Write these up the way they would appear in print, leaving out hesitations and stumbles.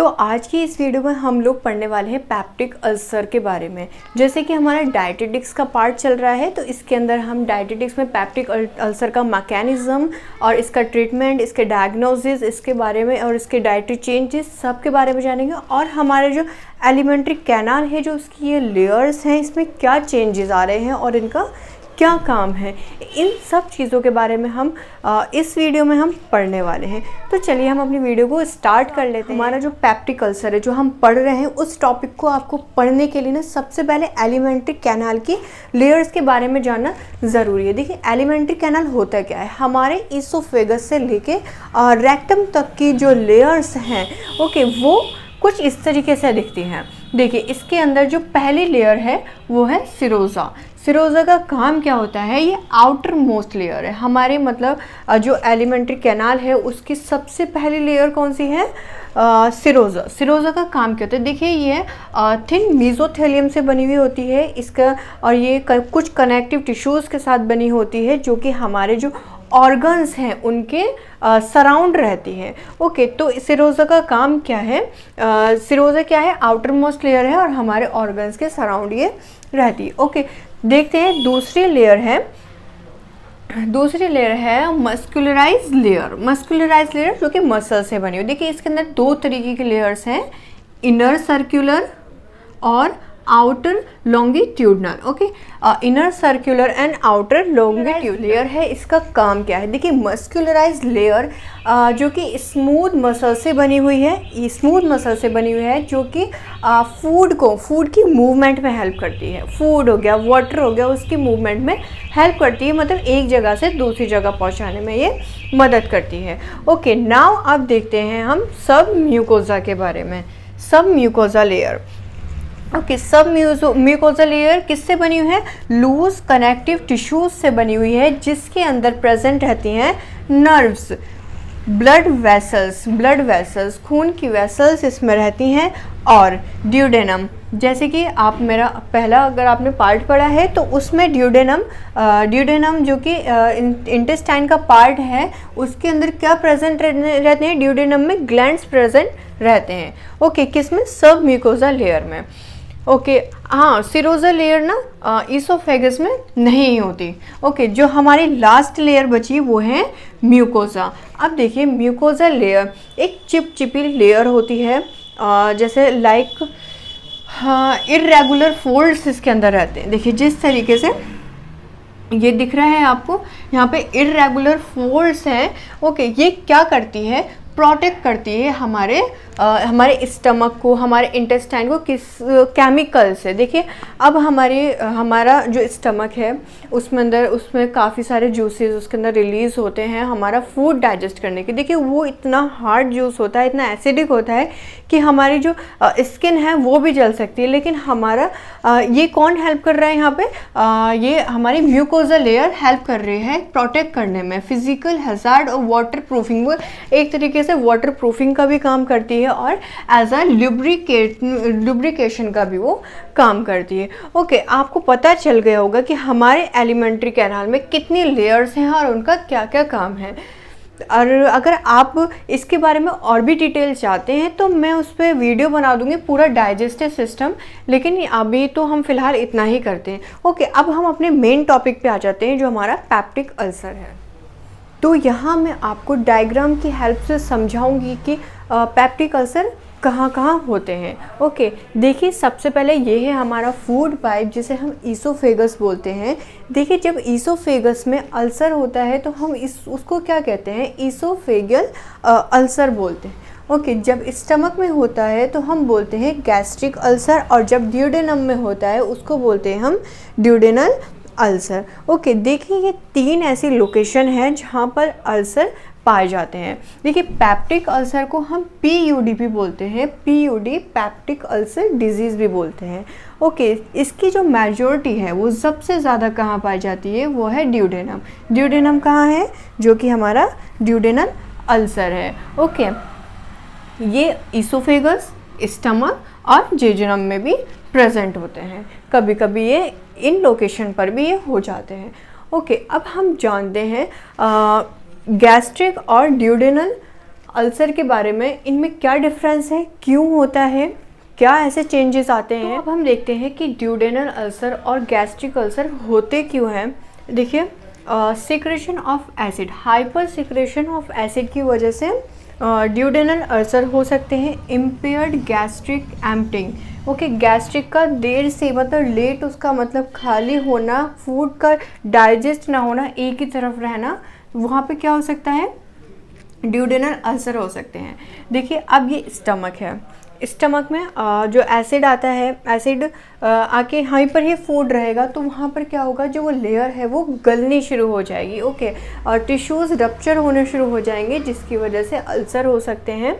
तो आज की इस वीडियो में हम लोग पढ़ने वाले हैं पेप्टिक अल्सर के बारे में। जैसे कि हमारा डायटीटिक्स का पार्ट चल रहा है, तो इसके अंदर हम डायटीटिक्स में पेप्टिक अल्सर का मैकेनिज्म और इसका ट्रीटमेंट, इसके डायग्नोसिस, इसके बारे में और इसके डाइटरी चेंजेस सब के बारे में जानेंगे। और हमारे जो एलिमेंट्री कैनाल है, जो उसकी ये लेयर्स हैं, इसमें क्या चेंजेस आ रहे हैं और इनका क्या काम है, इन सब चीज़ों के बारे में हम इस वीडियो में हम पढ़ने वाले हैं। तो चलिए हम अपनी वीडियो को स्टार्ट कर लेते हैं। हमारा जो पेप्टिक अल्सर है, जो हम पढ़ रहे हैं, उस टॉपिक को आपको पढ़ने के लिए ना सबसे पहले एलिमेंट्री कैनाल की लेयर्स के बारे में जानना ज़रूरी है। देखिए एलिमेंट्री कैनाल होता क्या है, हमारे ईसोफेगस से लेके रेक्टम तक की जो लेयर्स हैं, ओके, वो कुछ इस तरीके से दिखती हैं। देखिए इसके अंदर जो पहली लेयर है वो है सिरोजा। सिरोजा का काम क्या होता है, ये आउटर मोस्ट लेयर है हमारे, मतलब जो एलिमेंट्री कैनाल है उसकी सबसे पहली लेयर कौन सी है, सिरोजा। सिरोजा का काम क्या होता है, देखिए ये थिन मेसोथेलियम से बनी हुई होती है इसका, और ये कुछ कनेक्टिव टिश्यूज़ के साथ बनी होती है, जो कि हमारे जो ऑर्गन्स हैं उनके सराउंड रहती है। ओके, तो सिरोजा का काम क्या है, सिरोजा क्या है, आउटर मोस्ट लेयर है और हमारे ऑर्गन्स के सराउंड ये रहती है। ओके, देखते हैं दूसरी लेयर है मस्कुलराइज लेयर। मस्कुलराइज लेयर जो कि मसल से बनी हुई। देखिए इसके अंदर दो तरीके की लेयर्स हैं, इनर सर्कुलर और outer longitudinal. Okay, inner circular and outer longitude layer है। इसका काम क्या है, देखिए मस्कुलराइज लेयर जो कि स्मूथ मसल से बनी हुई है, स्मूथ मसल से बनी हुई है, जो कि फूड की मूवमेंट में हेल्प करती है। फूड हो गया, वाटर हो गया, उसकी मूवमेंट में हेल्प करती है, मतलब एक जगह से दूसरी जगह पहुंचाने में ये मदद करती है। ओके, नाउ अब देखते हैं हम सब म्यूकोजा के बारे में। सब म्यूकोजा लेयर, ओके, सब म्यूकोजा लेयर किससे बनी हुई है, लूज कनेक्टिव टिश्यूज से बनी हुई है, जिसके अंदर प्रेजेंट रहती हैं नर्व्स, ब्लड वेसल्स, खून की वेसल्स इसमें रहती हैं, और ड्यूडेनम। जैसे कि आप मेरा पहला अगर आपने पार्ट पढ़ा है तो उसमें ड्यूडेनम जो कि इंटेस्टाइन का पार्ट है, उसके अंदर क्या प्रेजेंट रहते हैं, ड्यूडेनम में ग्लैंड्स प्रेजेंट रहते हैं। ओके, किसमें, सब म्यूकोजा लेयर में। ओके, हाँ, सिरोजा लेयर ना ईसोफेगस में नहीं होती। ओके, जो हमारी लास्ट लेयर बची वो है म्यूकोजा। अब देखिए म्यूकोजा लेयर एक चिपचिपी लेयर होती है, जैसे लाइक, हाँ, इर्रेगुलर फोल्ड्स इसके अंदर रहते हैं। देखिए जिस तरीके से ये दिख रहा है आपको, यहाँ पे इर्रेगुलर फोल्ड्स हैं। ओके, ये क्या करती है, प्रोटेक्ट करती है हमारे स्टमक को, हमारे इंटेस्टाइन को किस केमिकल से। देखिए अब हमारा जो स्टमक है उसमें काफ़ी सारे जूसेस उसके अंदर रिलीज़ होते हैं हमारा फूड डाइजेस्ट करने के। देखिए वो इतना हार्ड जूस होता है, इतना एसिडिक होता है कि हमारी जो स्किन है वो भी जल सकती है। लेकिन हमारा ये कौन हेल्प कर रहा है यहाँ पे, ये हमारी म्यूकोजा लेयर हेल्प कर रही है प्रोटेक्ट करने में। फिजिकल हैजार्ड और वाटर प्रूफिंग, वो एक तरीके से वाटर प्रूफिंग का भी काम करती है और एज अ लुब्रिकेशन का भी वो काम करती है। ओके, आपको पता चल गया होगा कि हमारे एलिमेंट्री कैनाल में कितनी लेयर्स हैं और उनका क्या क्या काम है। और अगर आप इसके बारे में और भी डिटेल चाहते हैं तो मैं उस पर वीडियो बना दूंगी, पूरा डाइजेस्टिव सिस्टम, लेकिन अभी तो हम फिलहाल इतना ही करते हैं। ओके, अब हम अपने मेन टॉपिक पे आ जाते हैं, जो हमारा पेप्टिक अल्सर है। तो यहाँ मैं आपको डायग्राम की हेल्प से समझाऊंगी कि पेप्टिक अल्सर कहाँ कहाँ होते हैं। ओके, देखिए सबसे पहले ये है हमारा फूड पाइप, जिसे हम ईसोफेगस बोलते हैं। देखिए जब ईसोफेगस में अल्सर होता है तो हम उसको क्या कहते हैं, ईसोफेगल अल्सर बोलते हैं। ओके, जब स्टमक में होता है तो हम बोलते हैं गैस्ट्रिक अल्सर, और जब ड्यूडेनम में होता है उसको बोलते हैं हम ड्यूडेनल अल्सर। ओके, देखिए ये तीन ऐसी लोकेशन है जहाँ पर अल्सर पाए जाते हैं। देखिए पेप्टिक अल्सर को हम PUD भी बोलते हैं, PUD पेप्टिक अल्सर डिजीज़ भी बोलते हैं। ओके, इसकी जो मेजॉरिटी है वो सबसे ज़्यादा कहाँ पाई जाती है, वो है ड्यूडेनम। ड्यूडेनम कहाँ है, जो कि हमारा ड्यूडेनल अल्सर है। ओके, ये ईसोफेगस, स्टमक और जेजुनम में भी प्रेजेंट होते हैं। कभी कभी ये इन लोकेशन पर भी ये हो जाते हैं। ओके, अब हम जानते हैं गैस्ट्रिक और ड्यूडेनल अल्सर के बारे में, इनमें क्या डिफरेंस है, क्यों होता है, क्या ऐसे चेंजेस आते हैं। तो अब हम देखते हैं कि ड्यूडेनल अल्सर और गैस्ट्रिक अल्सर होते क्यों हैं। देखिए, secretion of acid, hyper secretion of acid की वजह से ड्यूडेनल अल्सर हो सकते हैं। Impaired gastric emptying, okay, gastric का देर से मतलब लेट, उसका मतलब खाली होना, फूड का डाइजेस्ट ना होना, एक ही तरफ रहना, वहाँ पे क्या हो सकता है, ड्यूडेनल अल्सर हो सकते हैं। देखिए, अब ये स्टमक है, स्टमक में जो एसिड आता है, एसिड आके वहीं पर ही फूड रहेगा, तो वहाँ पर क्या होगा, जो वो लेयर है वो गलनी शुरू हो जाएगी, ओके, और टिश्यूज़ रप्चर होने शुरू हो जाएंगे, जिसकी वजह से अल्सर हो सकते हैं।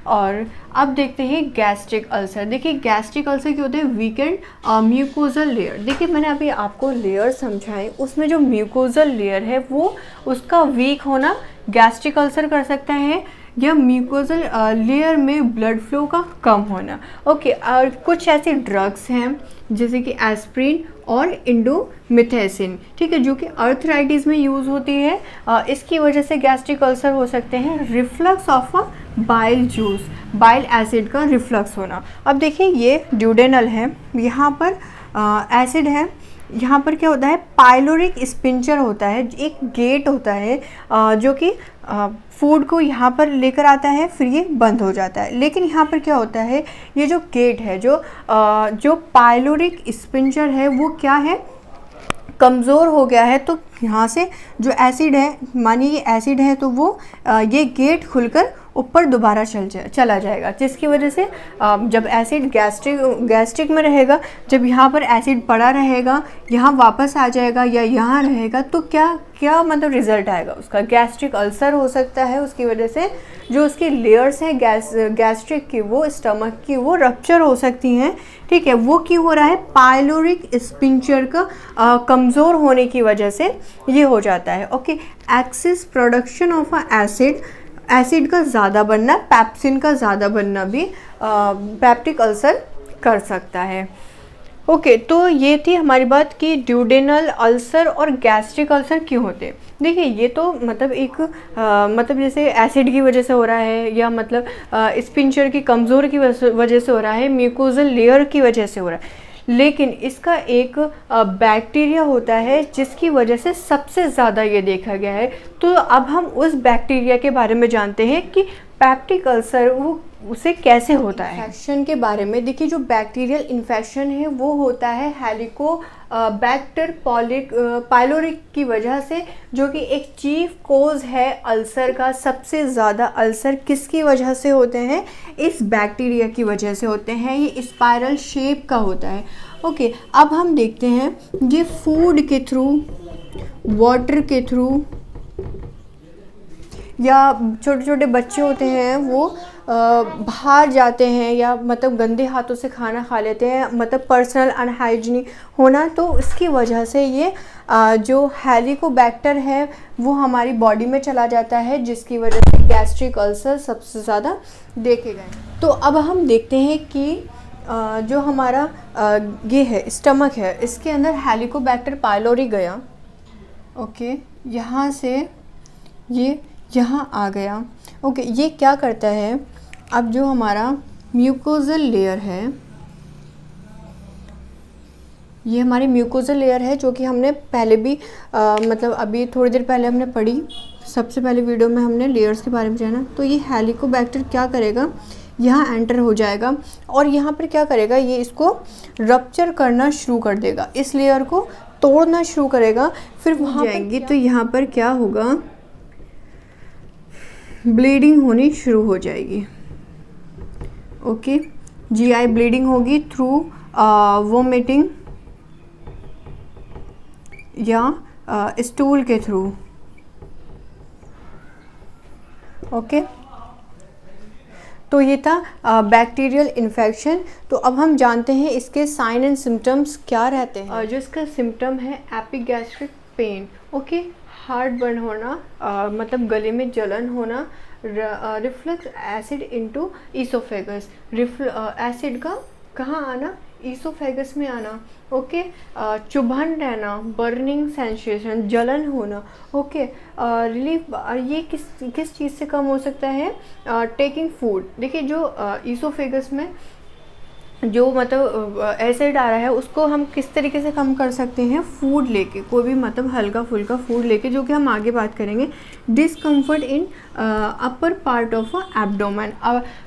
और अब देखते हैं गैस्ट्रिक अल्सर। देखिए, गैस्ट्रिक अल्सर क्या होते हैं, वीकेंड म्यूकोजल लेयर। देखिए, मैंने अभी आपको लेयर समझाए, उसमें जो म्यूकोजल लेयर है वो उसका वीक होना गैस्ट्रिक अल्सर कर सकता है, या म्यूकोजल लेयर में ब्लड फ्लो का कम होना, ओके। और कुछ ऐसे ड्रग्स हैं जैसे कि एस्प्रिन और इंडोमिथाइसिन, ठीक है, जो कि अर्थराइटिस में यूज़ होती है, इसकी वजह से गैस्ट्रिक अल्सर हो सकते हैं। Reflux of a bile juice, bile acid का रिफ्लक्स होना। अब देखिए, ये ड्यूडेनल है, यहाँ पर एसिड है, यहाँ पर क्या होता है, पाइलोरिक स्पिंचर होता है, एक गेट होता है जो कि फूड को यहाँ पर लेकर आता है, फिर ये बंद हो जाता है। लेकिन यहाँ पर क्या होता है, ये जो गेट है, जो पाइलोरिक स्पिंचर है, वो क्या है, कमज़ोर हो गया है। तो यहाँ से जो एसिड है, मानिए ये एसिड है, तो वो ये गेट खुलकर ऊपर दोबारा चला जाएगा, जिसकी वजह से जब एसिड गैस्ट्रिक में रहेगा, जब यहाँ पर एसिड पड़ा रहेगा, यहाँ वापस आ जाएगा या यहाँ रहेगा, तो क्या मतलब रिजल्ट आएगा, उसका गैस्ट्रिक अल्सर हो सकता है। उसकी वजह से जो उसकी लेयर्स हैं गैस्ट्रिक की, वो स्टमक की, वो रप्चर हो सकती हैं, ठीक है। वो क्यों हो रहा है, पाइलोरिक स्पिंचर का कमज़ोर होने की वजह से ये हो जाता है, okay. Excess production of acid, acid का ज़्यादा बनना, पैप्सिन का ज़्यादा बनना भी पैप्टिक अल्सर कर सकता है, ओके। तो ये थी हमारी बात कि ड्यूडेनल अल्सर और गैस्ट्रिक अल्सर क्यों होते हैं। देखिए, ये तो मतलब एक मतलब जैसे एसिड की वजह से हो रहा है, या मतलब स्पिंचर की कमज़ोर की वजह से हो रहा है, म्यूकोजल लेयर की वजह से हो रहा है, लेकिन इसका एक बैक्टीरिया होता है जिसकी वजह से सबसे ज़्यादा ये देखा गया है। तो अब हम उस बैक्टीरिया के बारे में जानते हैं कि पैप्टिक अल्सर वो उसे कैसे होता है। इन्फेक्शन के बारे में देखिए, जो बैक्टीरियल इन्फेक्शन है वो होता है हेलिकोबैक्टर पाइलोरिक की वजह से, जो कि एक चीफ कोज है अल्सर का। सबसे ज़्यादा अल्सर किसकी वजह से होते हैं, इस बैक्टीरिया की वजह से होते हैं। ये स्पाइरल शेप का होता है, ओके। अब हम देखते हैं, ये फूड के थ्रू, वाटर के थ्रू, या छोटे छोटे बच्चे होते हैं वो बाहर जाते हैं, या मतलब गंदे हाथों से खाना खा लेते हैं, मतलब पर्सनल अनहाइजीनिक होना, तो इसकी वजह से ये जो हेलिकोबैक्टर है वो हमारी बॉडी में चला जाता है, जिसकी वजह से गैस्ट्रिक अल्सर सबसे ज़्यादा देखे गए। तो अब हम देखते हैं कि जो हमारा ये है स्टमक है, इसके अंदर हेलिकोबैक्टर पाइलोरी गया, ओके, यहाँ से ये यहाँ आ गया, ओके। ये क्या करता है, अब जो हमारा म्यूकोजल लेयर है, ये हमारी म्यूकोजल लेयर है, जो कि हमने पहले भी मतलब अभी थोड़ी देर पहले हमने पढ़ी, सबसे पहले वीडियो में हमने लेयर्स के बारे में जाना। तो ये हेलिकोबैक्टर क्या करेगा, यहाँ एंटर हो जाएगा, और यहाँ पर क्या करेगा, ये इसको रप्चर करना शुरू कर देगा, इस लेयर को तोड़ना शुरू करेगा। फिर वहाँ जाएंगी तो यहाँ पर क्या होगा, ब्लीडिंग होनी शुरू हो जाएगी, ओके। जीआई ब्लीडिंग होगी थ्रू वोमिटिंग या स्टूल के थ्रू, ओके। तो ये था बैक्टीरियल इन्फेक्शन। तो अब हम जानते हैं इसके साइन एंड सिम्टम्स क्या रहते हैं। जो इसका सिम्टम है epigastric pain, okay, heart burn होना, मतलब गले में जलन होना, reflux acid into oesophagus, acid का कहाँ आना, ईसोफेगस में आना, ओके। चुभन रहना, बर्निंग सेंसेशन, जलन होना, ओके। रिलीफ, ये किस चीज़ से कम हो सकता है, टेकिंग फूड। देखिए जो ईसोफेगस में जो मतलब एसिड आ रहा है उसको हम किस तरीके से कम कर सकते हैं, फूड लेके, कोई भी मतलब हल्का फुल्का फूड लेके, जो कि हम आगे बात करेंगे। Discomfort in upper part of abdomen,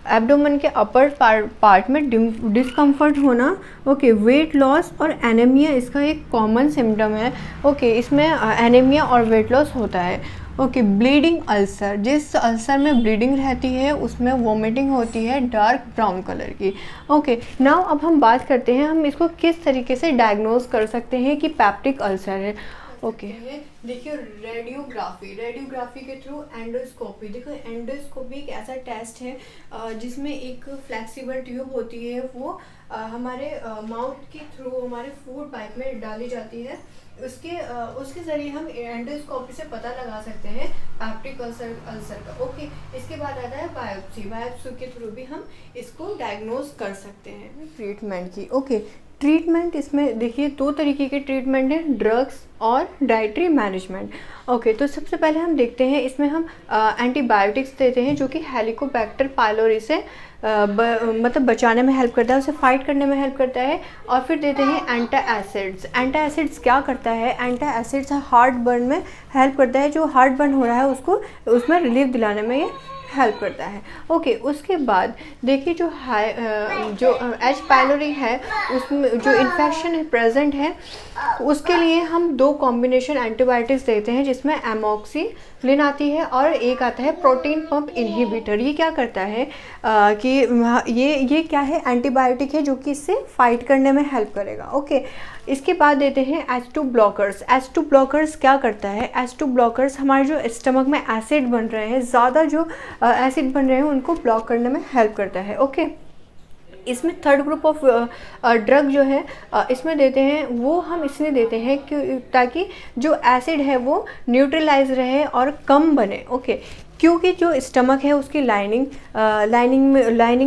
abdomen के अपर पार्ट में डिस्कम्फर्ट होना, ओके। वेट लॉस और एनीमिया इसका एक कॉमन सिम्टम है, ओके। इसमें एनीमिया और वेट लॉस होता है, ओके। ब्लीडिंग अल्सर, जिस अल्सर में ब्लीडिंग रहती है उसमें वॉमिटिंग होती है डार्क ब्राउन कलर की, ओके। नाउ अब हम बात करते हैं हम इसको किस तरीके से डायग्नोज कर सकते हैं कि पेप्टिक अल्सर है, ओके। देखिए रेडियोग्राफी के थ्रू, एंडोस्कोपी, देखो एंडोस्कोपी एक ऐसा टेस्ट है जिसमें एक फ्लेक्सिबल ट्यूब होती है, वो हमारे माउथ के थ्रू हमारे फूड पाइप में डाली जाती है। उसके ज़रिए हम एंडोस्कोपी से पता लगा सकते हैं पेप्टिक अल्सर का, ओके। इसके बाद आता है बायोप्सी के थ्रू भी हम इसको डायग्नोज कर सकते हैं। ट्रीटमेंट की, ओके। ट्रीटमेंट, इसमें देखिए 2 तरीके के ट्रीटमेंट हैं, ड्रग्स और डाइटरी मैनेजमेंट, ओके। तो सबसे पहले हम देखते हैं, इसमें हम एंटीबायोटिक्स देते हैं जो कि हेलिकोबैक्टर पायलोरी से मतलब बचाने में हेल्प करता है, उसे फाइट करने में हेल्प करता है। और फिर देते हैं एंटासिड्स। एंटासिड्स क्या करता है, एंटासिड्स हार्ट बर्न में हेल्प करता है, जो हार्ट बर्न हो रहा है उसको उसमें रिलीफ दिलाने में ये हेल्प करता है, ओके। उसके बाद देखिए जो एच पायलोरी है उसमें जो इन्फेक्शन है प्रेजेंट है, उसके लिए हम 2 कॉम्बिनेशन एंटीबायोटिक्स देते हैं, जिसमें एमॉक्सिलिन आती है और एक आता है प्रोटीन पंप इनहिबिटर। ये क्या करता है कि ये क्या है, एंटीबायोटिक है जो कि इससे फाइट करने में हेल्प करेगा, ओके। इसके बाद देते हैं H2 ब्लॉकर्स। H2 ब्लॉकर्स क्या करता है, H2 ब्लॉकर्स हमारे जो स्टमक में एसिड बन रहे हैं, ज़्यादा जो एसिड बन रहे हैं उनको ब्लॉक करने में हेल्प करता है, ओके। इसमें थर्ड ग्रुप ऑफ ड्रग जो है इसमें देते हैं, वो हम इसलिए देते हैं कि ताकि जो एसिड है वो न्यूट्रलाइज रहे और कम बने, ओके। क्योंकि जो स्टमक है उसकी लाइनिंग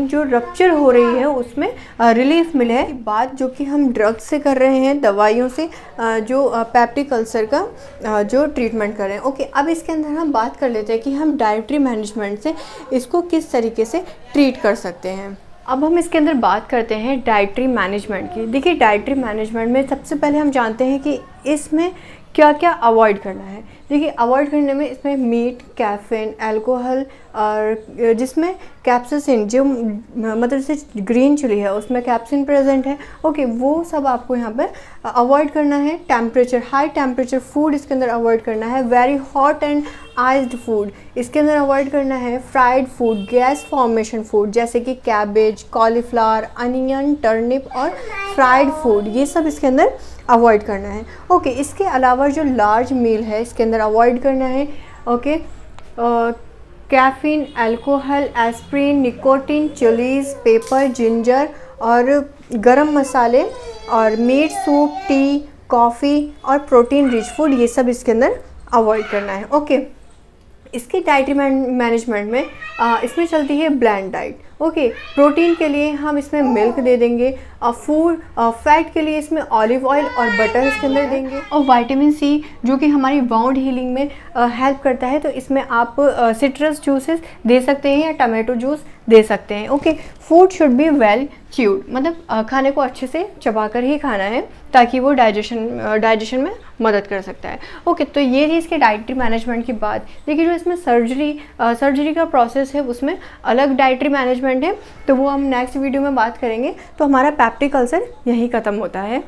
जो रप्चर हो रही है उसमें रिलीफ मिले है। बात जो कि हम ड्रग्स से कर रहे हैं, दवाइयों से जो पेप्टिक अल्सर का जो ट्रीटमेंट कर रहे हैं, ओके। अब इसके अंदर हम बात कर लेते हैं कि हम डाइटरी मैनेजमेंट से इसको किस तरीके से ट्रीट कर सकते हैं। अब हम इसके अंदर बात करते हैं डाइटरी मैनेजमेंट की। देखिए डाइटरी मैनेजमेंट में सबसे पहले हम जानते हैं कि इसमें क्या क्या अवॉइड करना है। देखिए अवॉइड करने में इसमें मीट, कैफीन, अल्कोहल और जिसमें कैप्साइसिन, जो मतलब जैसे ग्रीन चिली है उसमें कैप्सिन प्रेजेंट है, ओके, वो सब आपको यहाँ पर अवॉइड करना है। टेम्परेचर, हाई टेम्परेचर फूड इसके अंदर अवॉइड करना है। Very hot and iced food इसके अंदर अवॉइड करना है। Fried food, gas formation food जैसे कि कैबेज, कॉलीफ्लावर, अनियन, टर्निप और फ्राइड फूड, ये सब इसके अंदर अवॉइड करना है, ओके। इसके अलावा जो लार्ज मील है इसके अंदर अवॉइड करना है, okay. Caffeine, alcohol, aspirin, nicotine, chillies, paper, ginger और गरम मसाले और मीट, सूप, टी, कॉफ़ी और प्रोटीन रिच फूड, ये सब इसके अंदर अवॉइड करना है, ओके। इसके डाइटरी मैनेजमेंट में इसमें चलती है ब्लेंड डाइट, ओके। प्रोटीन के लिए हम इसमें मिल्क दे देंगे, फैट के लिए इसमें ऑलिव ऑयल और बटर इसके अंदर देंगे, और विटामिन सी जो कि हमारी वाउंड हीलिंग में हेल्प करता है, तो इसमें आप सिट्रस जूसेस दे सकते हैं या टमाटो जूस दे सकते हैं, okay. Food should be well chewed, मतलब खाने को अच्छे से चबाकर ही खाना है ताकि वो डाइजेशन में मदद कर सकता है, ओके। तो ये थी इसके डाइटरी मैनेजमेंट की बात। देखिए जो इसमें सर्जरी का प्रोसेस है उसमें अलग डाइटरी मैनेजमेंट है, तो वो हम नेक्स्ट वीडियो में बात करेंगे। तो हमारा पेप्टिक अल्सर यहीं ख़त्म होता है।